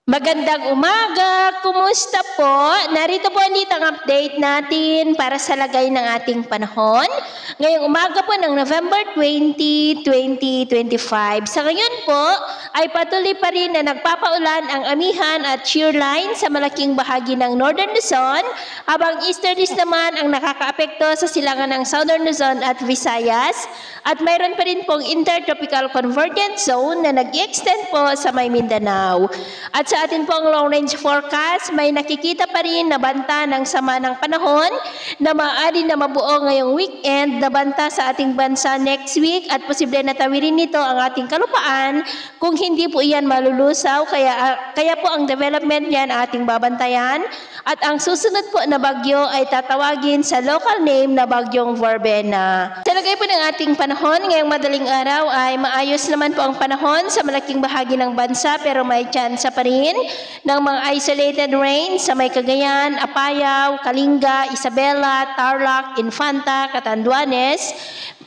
Magandang umaga! Kumusta po? Narito po ulit ang update natin para sa lagay ng ating panahon. Ngayong umaga po ng November 20, 2025. Sa ngayon po ay patuloy pa rin na nagpapaulan ang amihan at shear line sa malaking bahagi ng Northern Luzon, habang easterlies naman ang nakakaapekto sa silangan ng Southern Luzon at Visayas. At mayroon pa rin pong intertropical convergence zone na nag-extend po sa may Mindanao. At sa atin pong long range forecast, may nakikita pa rin na banta ng sama ng panahon na maaari na mabuo ngayong weekend na banta sa ating bansa next week, at posible na tawirin nito ang ating kalupaan kung hindi po iyan malulusaw. Kaya po ang development niyan ating babantayan, at ang susunod po na bagyo ay tatawagin sa local name na bagyong Verbena. Sa lagay po ng ating panahon ngayong madaling araw ay maayos naman po ang panahon sa malaking bahagi ng bansa, pero may tsansa pa rin ng mga isolated rain sa may Cagayan, Apayao, Kalinga, Isabela, Tarlac, Infanta, Catanduanes,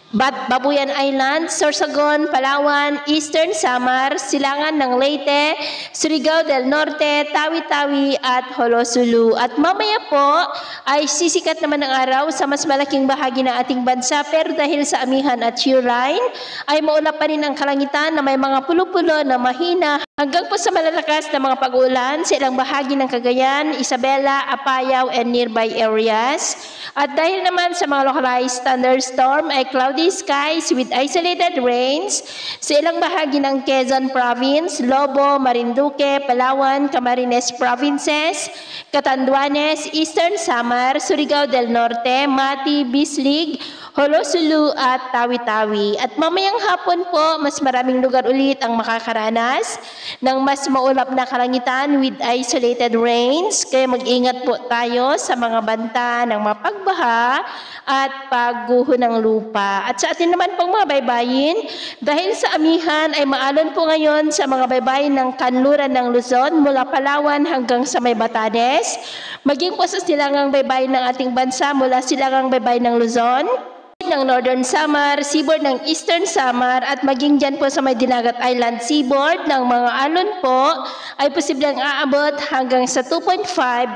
Babuyan Island, Sorsogon, Palawan, Eastern Samar, Silangan ng Leyte, Surigao del Norte, Tawi-Tawi at Holosulu. At mamaya po ay sisikat naman ang araw sa mas malaking bahagi ng ating bansa, pero dahil sa amihan at shear line ay maulap pa rin ang kalangitan na may mga pulo-pulo na mahina hanggang po sa malalakas na mga pag-ulan sa ilang bahagi ng Cagayan, Isabela, Apayao and nearby areas. At dahil naman sa mga localized thunderstorm ay cloudy skies with isolated rains sa ilang bahagi ng Quezon Province, Lobo, Marinduque, Palawan, Camarines Provinces, Catanduanes, Eastern Samar, Surigao del Norte, Mati, Bislig, Holosulu at Tawi-Tawi. At mamayang hapon po, mas maraming lugar ulit ang makakaranas ng mas maulap na kalangitan with isolated rains. Kaya mag-ingat po tayo sa mga banta ng mapagbaha at pagguho ng lupa. At sa atin naman pong mga baybayin, dahil sa amihan ay maalon po ngayon sa mga baybayin ng kanluran ng Luzon mula Palawan hanggang sa may Batanes, maging po sa silangang baybayin ng ating bansa mula silangang baybayin ng Luzon, ng Northern Samar, seaboard ng Eastern Samar, at maging dyan po sa may Dinagat Island seaboard ng mga alon po ay posibleng aabot hanggang sa 2.5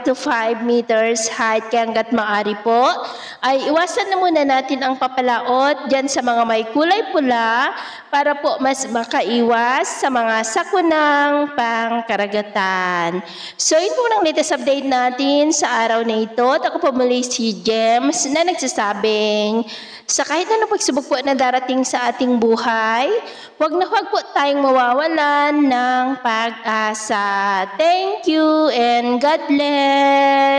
to 5 meters height. Kaya hanggat maaari po ay iwasan na muna natin ang papalaot dyan sa mga may kulay pula para po mas makaiwas sa mga sakunang pangkaragatan. So yun po ang latest update natin sa araw na ito. At ako po muli si Gems na nagsasabing sa kahit anong pagsubok po na darating sa ating buhay, huwag na huwag po tayong mawawalan ng pag-asa. Thank you and God bless!